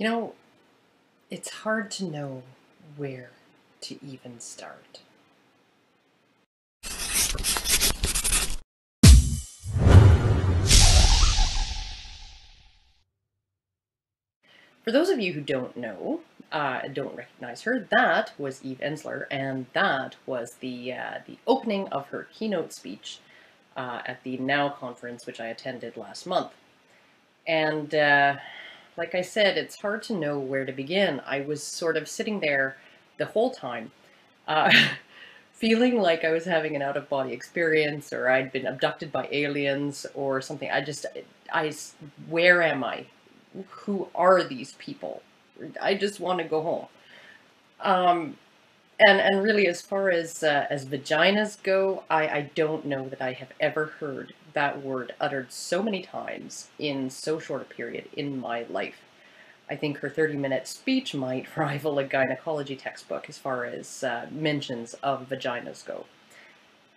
You know, it's hard to know where to even start. For those of you who don't know, don't recognize her, that was Ensler, and that was the opening of her keynote speech at the Now conference, which I attended last month. And like I said, it's hard to know where to begin. I was sort of sitting there the whole time, feeling like I was having an out-of-body experience, or I'd been abducted by aliens or something. Where am I? Who are these people? I just want to go home. And really, as far as vaginas go, I don't know that I have ever heard that word uttered so many times in so short a period in my life. I think her 30-minute speech might rival a gynecology textbook as far as mentions of vaginas go.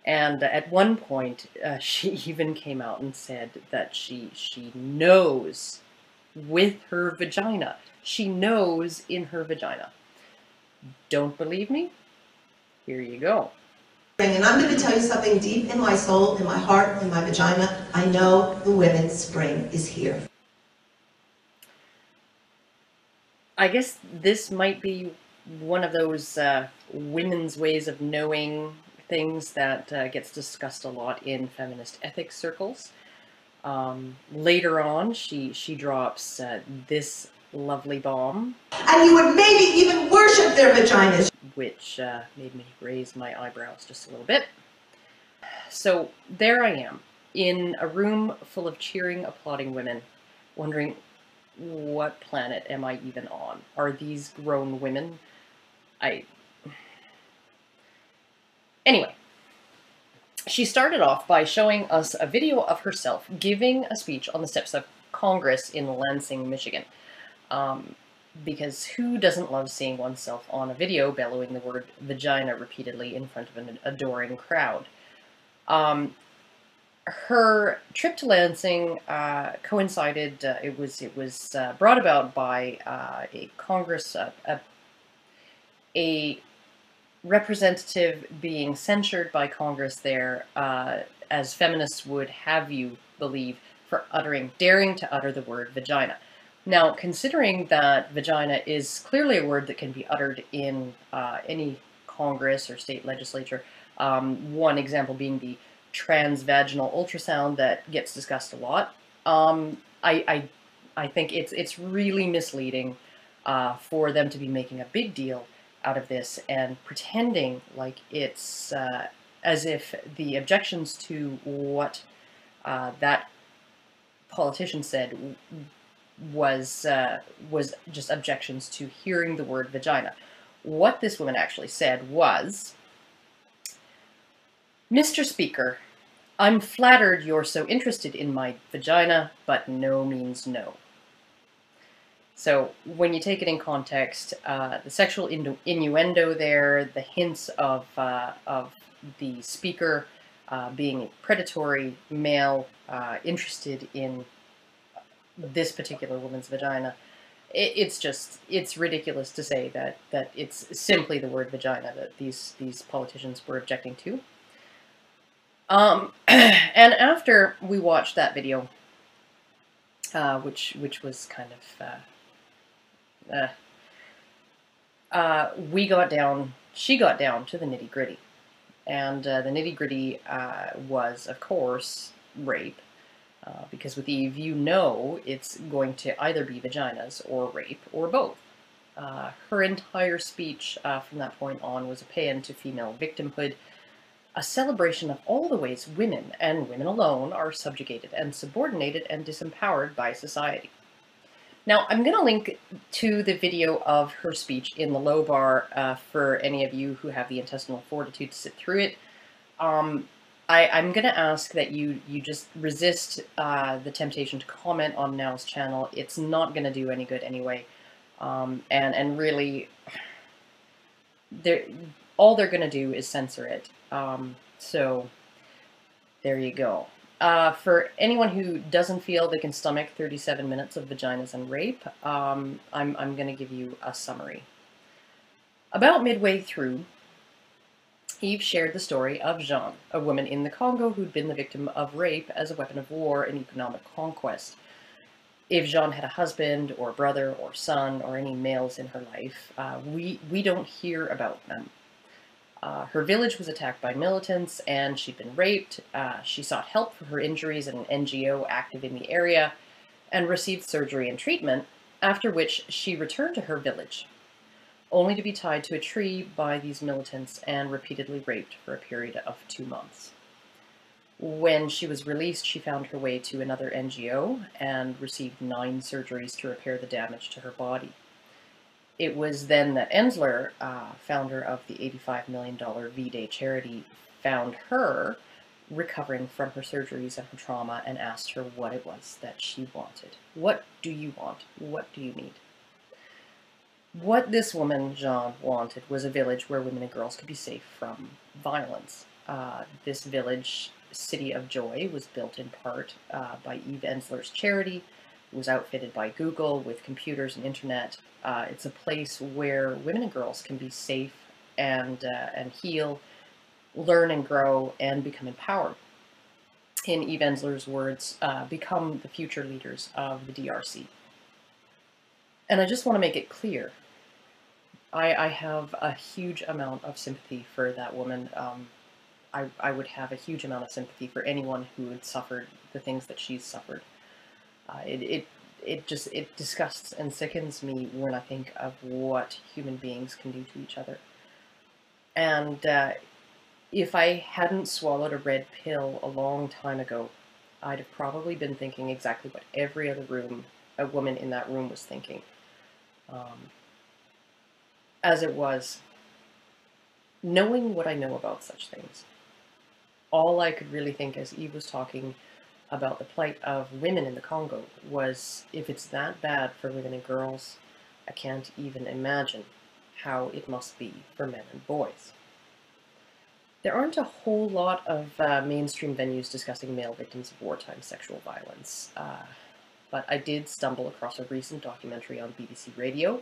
And at one point, she even came out and said that she knows with her vagina. She knows in her vagina. Don't believe me? Here you go. And I'm going to tell you something deep in my soul, in my heart, in my vagina. I know the women's spring is here. I guess this might be one of those women's ways of knowing things that gets discussed a lot in feminist ethics circles. Later on, she drops this lovely bomb. And you would maybe even worship their vaginas. Which made me raise my eyebrows just a little bit. So there I am, in a room full of cheering, applauding women, wondering, what planet am I even on? Are these grown women? Anyway. She started off by showing us a video of herself giving a speech on the steps of Congress in Lansing, Michigan. Because who doesn't love seeing oneself on a video bellowing the word vagina repeatedly in front of an adoring crowd? Her trip to Lansing coincided, it was brought about by a Congress, a representative being censured by Congress there, as feminists would have you believe, for daring to utter the word vagina. Now, considering that vagina is clearly a word that can be uttered in any Congress or state legislature, one example being the transvaginal ultrasound that gets discussed a lot, I think it's really misleading for them to be making a big deal out of this and pretending like it's as if the objections to what that politician said was just objections to hearing the word vagina. What this woman actually said was, "Mr. Speaker, I'm flattered you're so interested in my vagina, but no means no." So when you take it in context, the sexual innuendo there, the hints of the speaker being a predatory male interested in this particular woman's vagina, it's ridiculous to say that it's simply the word vagina that these politicians were objecting to. And after we watched that video, which was kind of she got down to the nitty-gritty. And the nitty-gritty was, of course, rape. Because with Eve, you know it's going to either be vaginas or rape or both. Her entire speech from that point on was a paean to female victimhood, a celebration of all the ways women, and women alone, are subjugated and subordinated and disempowered by society. Now, I'm going to link to the video of her speech in the low bar for any of you who have the intestinal fortitude to sit through it. I'm going to ask that you just resist the temptation to comment on Now's channel. It's not going to do any good anyway. And really, all they're going to do is censor it. So there you go. For anyone who doesn't feel they can stomach 37 minutes of vaginas and rape, I'm going to give you a summary. About midway through, Eve shared the story of Jeanne, a woman in the Congo who'd been the victim of rape as a weapon of war and economic conquest. If Jeanne had a husband or brother or son or any males in her life, we don't hear about them. Her village was attacked by militants and she'd been raped. She sought help for her injuries at an NGO active in the area and received surgery and treatment, after which she returned to her village, only to be tied to a tree by these militants and repeatedly raped for a period of 2 months. When she was released, she found her way to another NGO and received 9 surgeries to repair the damage to her body. It was then that Ensler, founder of the $85 million V-Day charity, found her recovering from her surgeries and her trauma and asked her what it was that she wanted. What do you want? What do you need? What this woman, Jeanne, wanted was a village where women and girls could be safe from violence. This village, City of Joy, was built in part by Eve Ensler's charity. It was outfitted by Google with computers and internet. It's a place where women and girls can be safe and heal, learn and grow, and become empowered. In Eve Ensler's words, become the future leaders of the DRC. And I just want to make it clear, I have a huge amount of sympathy for that woman. I would have a huge amount of sympathy for anyone who had suffered the things that she's suffered. It disgusts and sickens me when I think of what human beings can do to each other. And if I hadn't swallowed a red pill a long time ago, I'd have probably been thinking exactly what every other woman in that room was thinking. As it was, knowing what I know about such things, all I could really think as Eve was talking about the plight of women in the Congo was, if it's that bad for women and girls, I can't even imagine how it must be for men and boys. There aren't a whole lot of mainstream venues discussing male victims of wartime sexual violence, but I did stumble across a recent documentary on BBC Radio,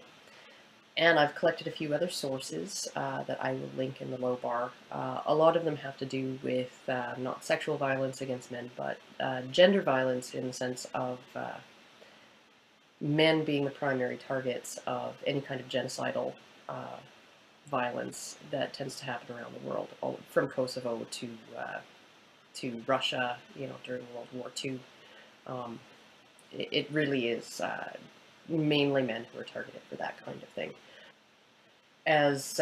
and I've collected a few other sources that I will link in the low bar. A lot of them have to do with not sexual violence against men, but gender violence in the sense of men being the primary targets of any kind of genocidal violence that tends to happen around the world, from Kosovo to Russia, during World War II. It really is mainly men who are targeted for that kind of thing. As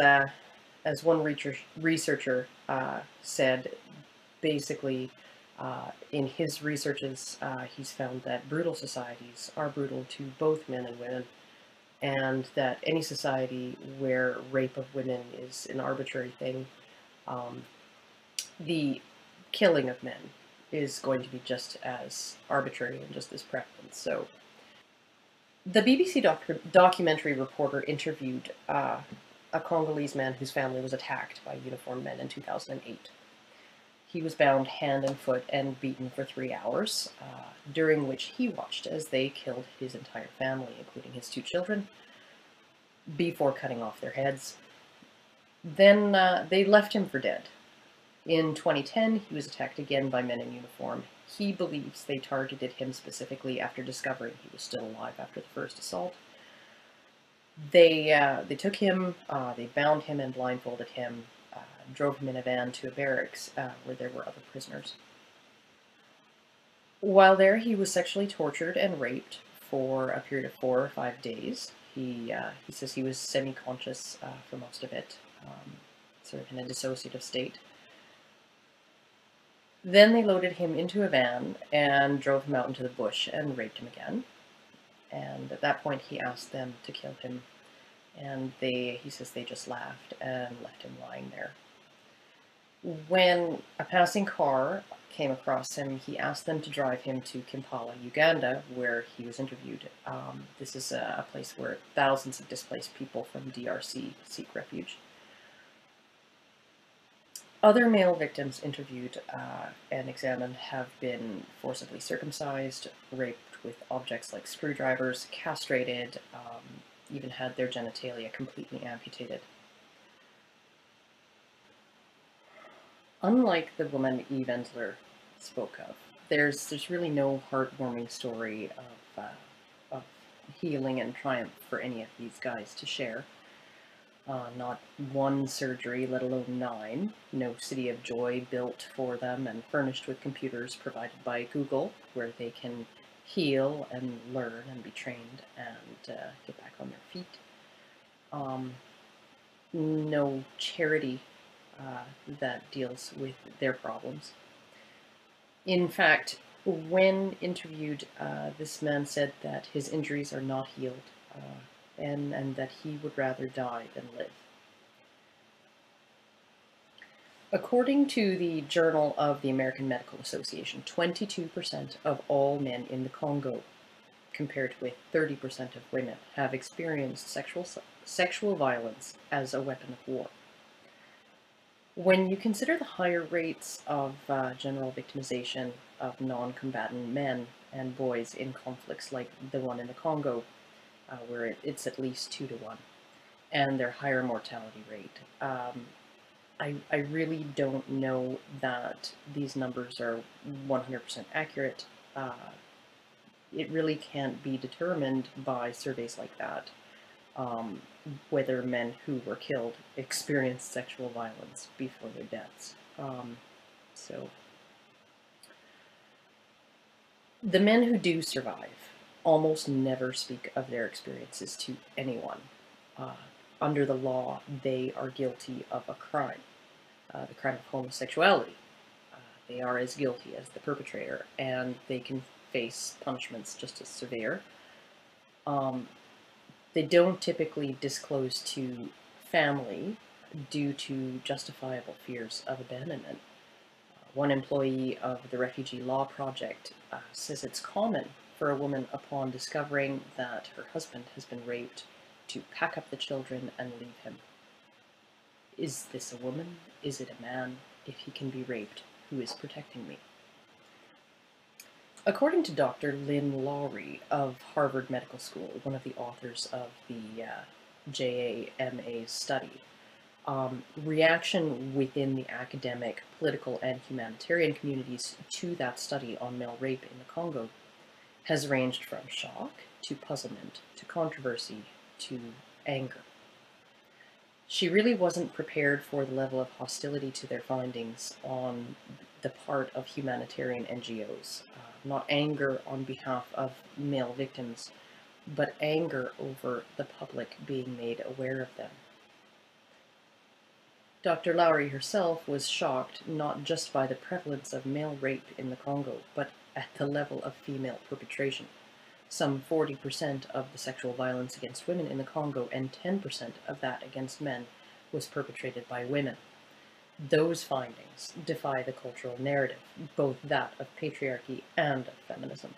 one researcher said, basically, in his researches, he's found that brutal societies are brutal to both men and women, and that any society where rape of women is an arbitrary thing, the killing of men is going to be just as arbitrary and just as prevalent. So, the BBC documentary reporter interviewed a Congolese man whose family was attacked by uniformed men in 2008. He was bound hand and foot and beaten for 3 hours, during which he watched as they killed his entire family, including his 2 children, before cutting off their heads. Then they left him for dead. In 2010, he was attacked again by men in uniform. He believes they targeted him specifically after discovering he was still alive after the first assault. They took him, they bound him and blindfolded him, drove him in a van to a barracks where there were other prisoners. While there, he was sexually tortured and raped for a period of 4 or 5 days. He says he was semi-conscious for most of it, sort of in a dissociative state. Then they loaded him into a van and drove him out into the bush and raped him again. And at that point, he asked them to kill him, and he says they just laughed and left him lying there. When a passing car came across him, he asked them to drive him to Kampala, Uganda, where he was interviewed. This is a place where thousands of displaced people from DRC seek refuge. Other male victims interviewed and examined have been forcibly circumcised, raped with objects like screwdrivers, castrated, even had their genitalia completely amputated. Unlike the woman Eve Ensler spoke of, there's really no heartwarming story of healing and triumph for any of these guys to share. Not one surgery, let alone 9. No city of joy built for them and furnished with computers provided by Google, where they can heal and learn and be trained and get back on their feet. No charity that deals with their problems. In fact, when interviewed, this man said that his injuries are not healed, and that he would rather die than live. According to the Journal of the American Medical Association, 22% of all men in the Congo, compared with 30% of women, have experienced sexual violence as a weapon of war. When you consider the higher rates of general victimization of non-combatant men and boys in conflicts like the one in the Congo, where it's at least 2 to 1, and their higher mortality rate, I really don't know that these numbers are 100% accurate. It really can't be determined by surveys like that, whether men who were killed experienced sexual violence before their deaths. So the men who do survive almost never speak of their experiences to anyone. Under the law, they are guilty of a crime, the crime of homosexuality. They are as guilty as the perpetrator, and they can face punishments just as severe. They don't typically disclose to family due to justifiable fears of abandonment. One employee of the Refugee Law Project says it's common for a woman, upon discovering that her husband has been raped, to pack up the children and leave him. Is this a woman? Is it a man? If he can be raped, who is protecting me? According to Dr. Lynn Laurie of Harvard Medical School, one of the authors of the JAMA's study, reaction within the academic, political, and humanitarian communities to that study on male rape in the Congo has ranged from shock to puzzlement to controversy to anger. She really wasn't prepared for the level of hostility to their findings on the part of humanitarian NGOs. Not anger on behalf of male victims, but anger over the public being made aware of them. Dr. Laurie herself was shocked not just by the prevalence of male rape in the Congo, but at the level of female perpetration. Some 40% of the sexual violence against women in the Congo and 10% of that against men was perpetrated by women. Those findings defy the cultural narrative, both that of patriarchy and of feminism.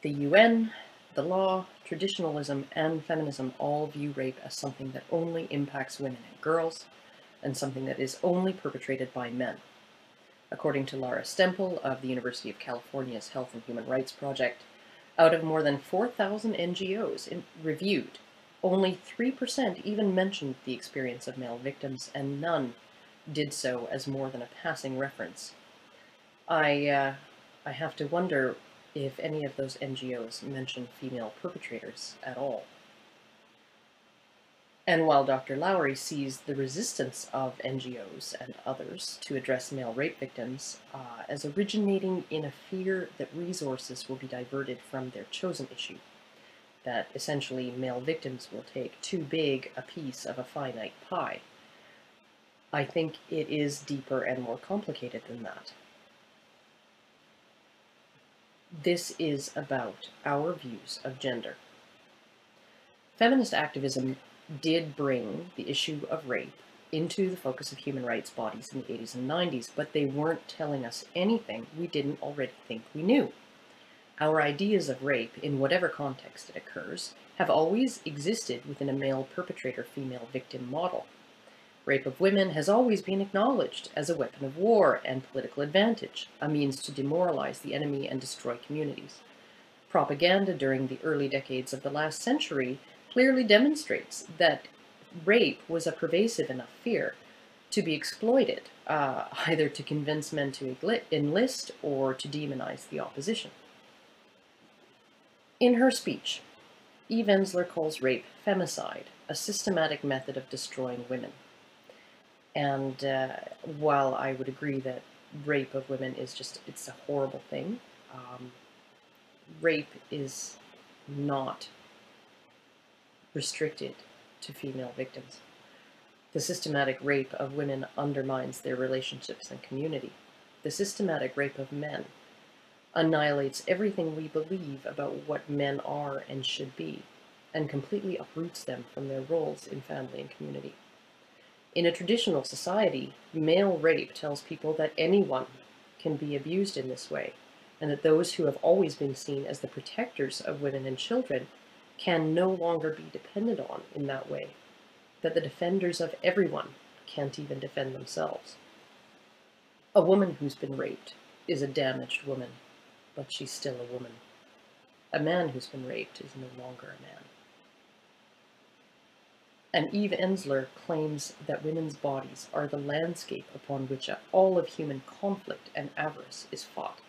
The UN, the law, traditionalism, and feminism all view rape as something that only impacts women and girls, and something that is only perpetrated by men. According to Laura Stempel of the University of California's Health and Human Rights Project, out of more than 4,000 NGOs reviewed, only 3% even mentioned the experience of male victims, and none did so as more than a passing reference. I have to wonder if any of those NGOs mention female perpetrators at all. And while Dr. Laurie sees the resistance of NGOs and others to address male rape victims as originating in a fear that resources will be diverted from their chosen issue, that essentially male victims will take too big a piece of a finite pie, I think it is deeper and more complicated than that. This is about our views of gender. Feminist activism did bring the issue of rape into the focus of human rights bodies in the 80s and 90s, but they weren't telling us anything we didn't already think we knew. Our ideas of rape, in whatever context it occurs, have always existed within a male perpetrator, female victim model. Rape of women has always been acknowledged as a weapon of war and political advantage, a means to demoralize the enemy and destroy communities. Propaganda during the early decades of the last century clearly demonstrates that rape was a pervasive enough fear to be exploited, either to convince men to enlist or to demonize the opposition. In her speech, Eve Ensler calls rape femicide, a systematic method of destroying women. And while I would agree that rape of women is it's a horrible thing, rape is not restricted to female victims. The systematic rape of women undermines their relationships and community. The systematic rape of men annihilates everything we believe about what men are and should be, and completely uproots them from their roles in family and community. In a traditional society, male rape tells people that anyone can be abused in this way, and that those who have always been seen as the protectors of women and children can no longer be depended on in that way, that the defenders of everyone can't even defend themselves. A woman who's been raped is a damaged woman, but she's still a woman. A man who's been raped is no longer a man. And Eve Ensler claims that women's bodies are the landscape upon which all of human conflict and avarice is fought.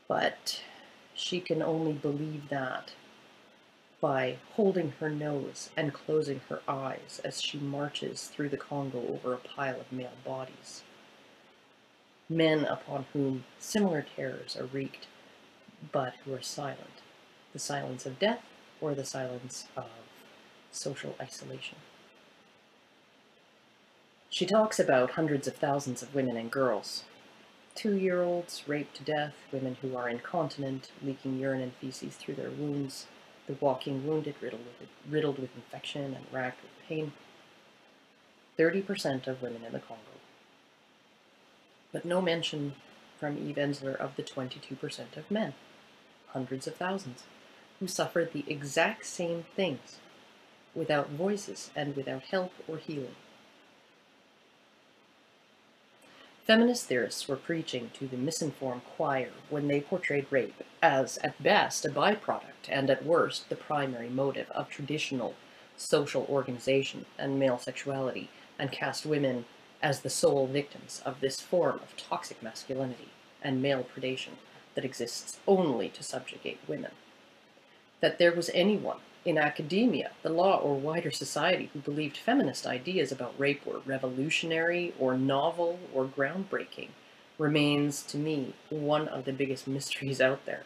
But she can only believe that by holding her nose and closing her eyes as she marches through the Congo over a pile of male bodies. Men upon whom similar terrors are wreaked, but who are silent. The silence of death or the silence of social isolation. She talks about hundreds of thousands of women and girls. 2-year-olds raped to death, women who are incontinent, leaking urine and feces through their wounds, the walking wounded, riddled with infection and racked with pain. 30% of women in the Congo. But no mention from Eve Ensler of the 22% of men, hundreds of thousands, who suffered the exact same things, without voices and without help or healing. Feminist theorists were preaching to the misinformed choir when they portrayed rape as, at best, a byproduct and at worst, the primary motive of traditional social organization and male sexuality, and cast women as the sole victims of this form of toxic masculinity and male predation that exists only to subjugate women. That there was anyone in academia, the law, or wider society who believed feminist ideas about rape were revolutionary or novel or groundbreaking remains, to me, one of the biggest mysteries out there.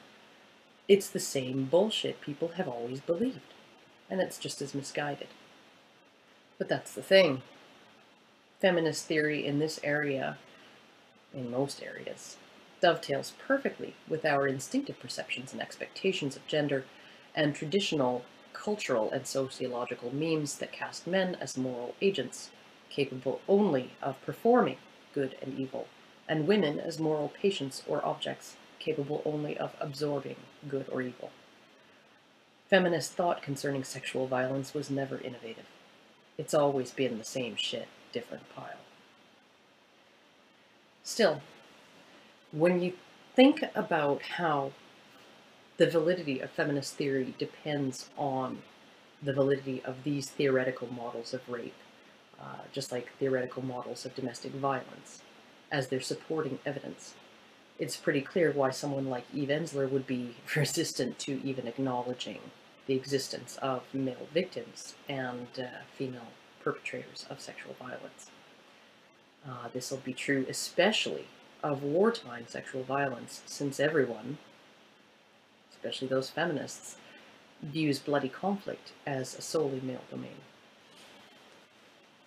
It's the same bullshit people have always believed, and it's just as misguided. But that's the thing. Feminist theory in this area, in most areas, dovetails perfectly with our instinctive perceptions and expectations of gender and traditional cultural and sociological memes that cast men as moral agents, capable only of performing good and evil, and women as moral patients or objects, capable only of absorbing good or evil. Feminist thought concerning sexual violence was never innovative. It's always been the same shit, different pile. Still, when you think about how the validity of feminist theory depends on the validity of these theoretical models of rape, just like theoretical models of domestic violence, as their supporting evidence. It's pretty clear why someone like Eve Ensler would be resistant to even acknowledging the existence of male victims and female perpetrators of sexual violence. This will be true especially of wartime sexual violence, since everyone, especially those feminists, views bloody conflict as a solely male domain.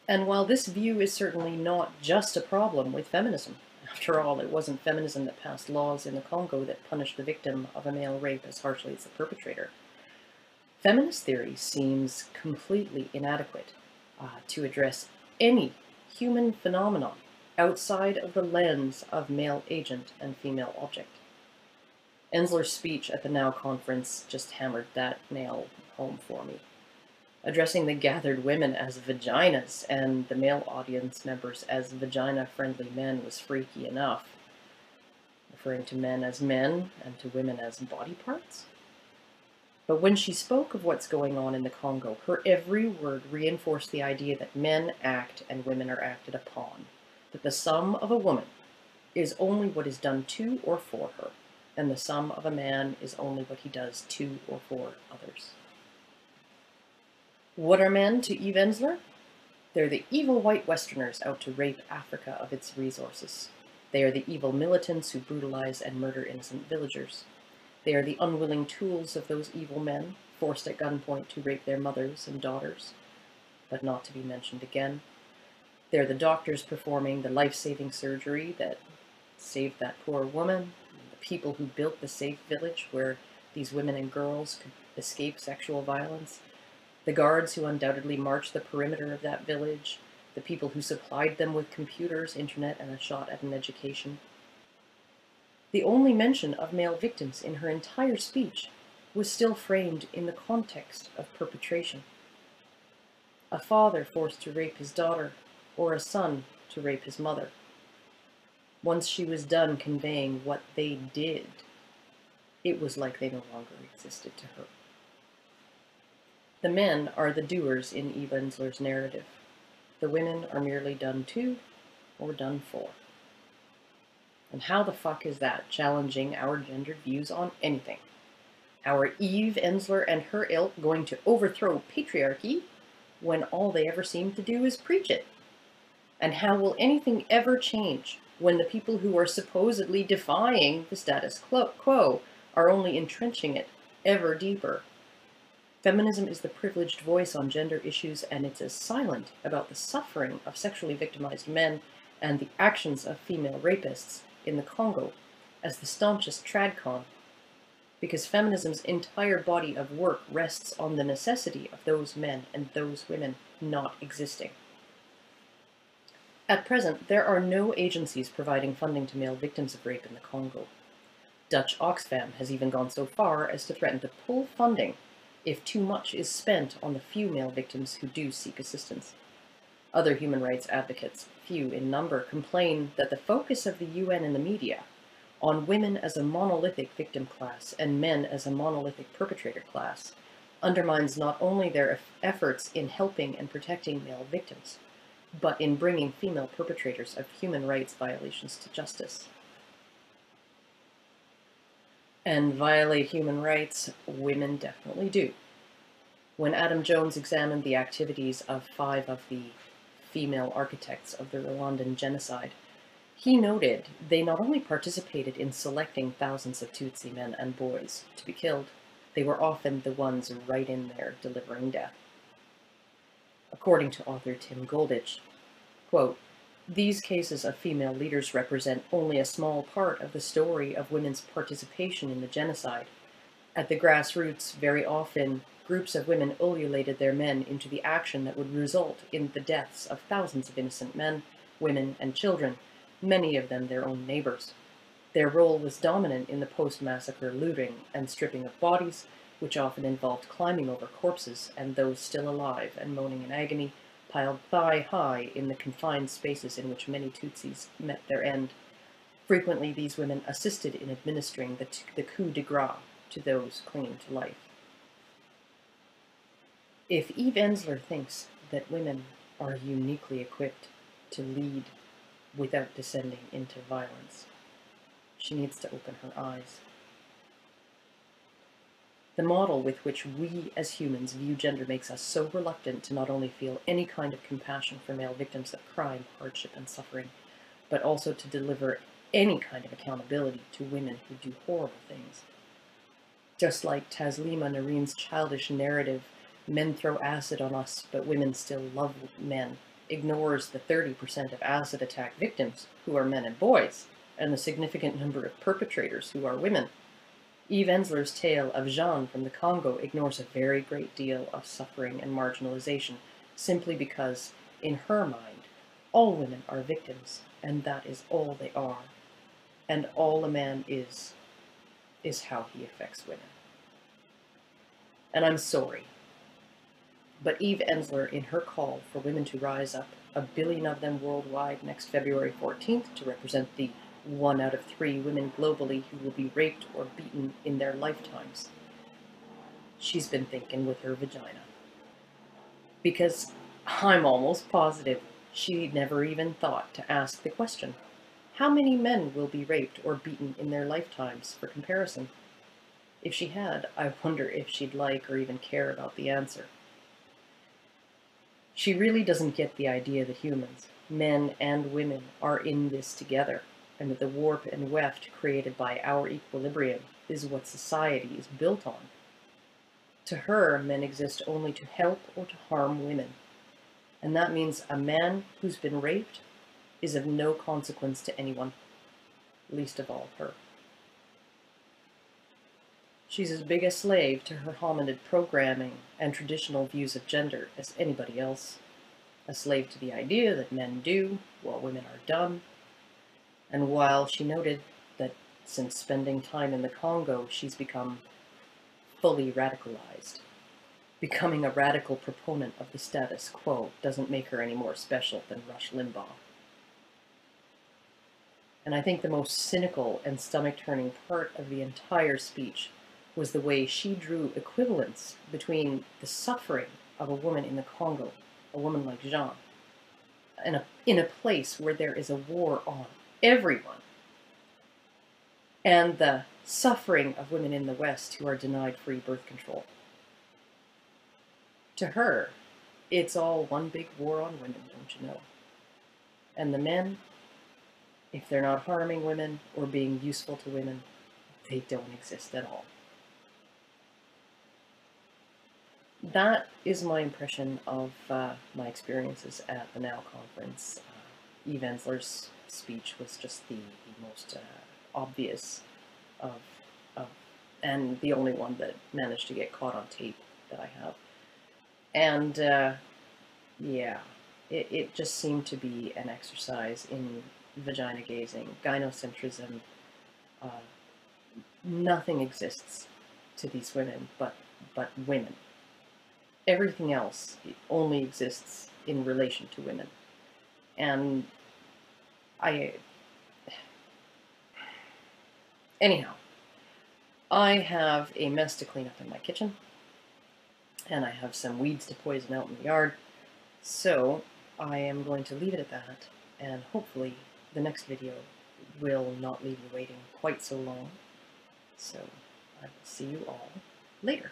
And while this view is certainly not just a problem with feminism, after all, it wasn't feminism that passed laws in the Congo that punished the victim of a male rape as harshly as the perpetrator, feminist theory seems completely inadequate to address any human phenomenon outside of the lens of male agent and female object. Ensler's speech at the Now conference just hammered that nail home for me. addressing the gathered women as vaginas and the male audience members as vagina-friendly men was freaky enough, referring to men as men and to women as body parts. But when she spoke of what's going on in the Congo, her every word reinforced the idea that men act and women are acted upon, that the sum of a woman is only what is done to or for her, and the sum of a man is only what he does to or for others. What are men to Eve Ensler? They're the evil white Westerners out to rape Africa of its resources. They are the evil militants who brutalize and murder innocent villagers. They are the unwilling tools of those evil men, forced at gunpoint to rape their mothers and daughters, but not to be mentioned again. They're the doctors performing the life-saving surgery that saved that poor woman, the people who built the safe village where these women and girls could escape sexual violence, the guards who undoubtedly marched the perimeter of that village, the people who supplied them with computers, internet, and a shot at an education. The only mention of male victims in her entire speech was still framed in the context of perpetration. A father forced to rape his daughter, or a son to rape his mother. Once she was done conveying what they did, it was like they no longer existed to her. The men are the doers in Eve Ensler's narrative. The women are merely done to or done for. And how the fuck is that challenging our gendered views on anything? How are Eve Ensler and her ilk going to overthrow patriarchy when all they ever seem to do is preach it? And how will anything ever change when the people who are supposedly defying the status quo are only entrenching it ever deeper? Feminism is the privileged voice on gender issues, and it's as silent about the suffering of sexually victimized men and the actions of female rapists in the Congo as the staunchest tradcon, because feminism's entire body of work rests on the necessity of those men and those women not existing. At present, there are no agencies providing funding to male victims of rape in the Congo. Dutch Oxfam has even gone so far as to threaten to pull funding if too much is spent on the few male victims who do seek assistance. Other human rights advocates, few in number, complain that the focus of the UN and the media on women as a monolithic victim class and men as a monolithic perpetrator class undermines not only their efforts in helping and protecting male victims, but in bringing female perpetrators of human rights violations to justice. And violate human rights, women definitely do. When Adam Jones examined the activities of 5 of the female architects of the Rwandan genocide, he noted they not only participated in selecting thousands of Tutsi men and boys to be killed, they were often the ones right in there delivering death. According to author Tim Goldich, quote, "These cases of female leaders represent only a small part of the story of women's participation in the genocide. At the grassroots, very often, groups of women ululated their men into the action that would result in the deaths of thousands of innocent men, women, and children, many of them their own neighbors. Their role was dominant in the post-massacre looting and stripping of bodies, which often involved climbing over corpses and those still alive and moaning in agony, piled thigh-high in the confined spaces in which many Tutsis met their end. Frequently, these women assisted in administering the coup de grace to those clinging to life." If Eve Ensler thinks that women are uniquely equipped to lead without descending into violence, she needs to open her eyes. The model with which we as humans view gender makes us so reluctant to not only feel any kind of compassion for male victims of crime, hardship, and suffering, but also to deliver any kind of accountability to women who do horrible things. Just like Taslima Nareen's childish narrative, "Men throw acid on us, but women still love men," ignores the 30% of acid attack victims who are men and boys, and the significant number of perpetrators who are women. Eve Ensler's tale of Jeanne from the Congo ignores a very great deal of suffering and marginalization, simply because, in her mind, all women are victims, and that is all they are. And all a man is how he affects women. And I'm sorry. But Eve Ensler, in her call for women to rise up, 1 billion of them worldwide next February 14th, to represent the 1 out of 3 women globally who will be raped or beaten in their lifetimes, she's been thinking with her vagina. Because I'm almost positive she never even thought to ask the question, how many men will be raped or beaten in their lifetimes, for comparison? If she had, I wonder if she'd like or even care about the answer. She really doesn't get the idea that humans, men and women, are in this together, and that the warp and weft created by our equilibrium is what society is built on. To her, men exist only to help or to harm women, and that means a man who's been raped is of no consequence to anyone, least of all her. She's as big a slave to her hominid programming and traditional views of gender as anybody else, a slave to the idea that men do while women are dumb. And while she noted that since spending time in the Congo, she's become fully radicalized, becoming a radical proponent of the status quo doesn't make her any more special than Rush Limbaugh. And I think the most cynical and stomach-turning part of the entire speech was the way she drew equivalence between the suffering of a woman in the Congo, a woman like Jean, in a place where there is a war on everyone, and the suffering of women in the West who are denied free birth control. To her, it's all one big war on women, don't you know? And the men, if they're not harming women or being useful to women, they don't exist at all. That is my impression of my experiences at the NOW conference. Eve Ensler's speech was just the most obvious of, and the only one that managed to get caught on tape that I have. And yeah, it just seemed to be an exercise in vagina gazing, gynocentrism. Nothing exists to these women but women. Everything else only exists in relation to women. And anyhow, I have a mess to clean up in my kitchen, and I have some weeds to poison out in the yard, so I am going to leave it at that, and hopefully the next video will not leave you waiting quite so long. So I will see you all later.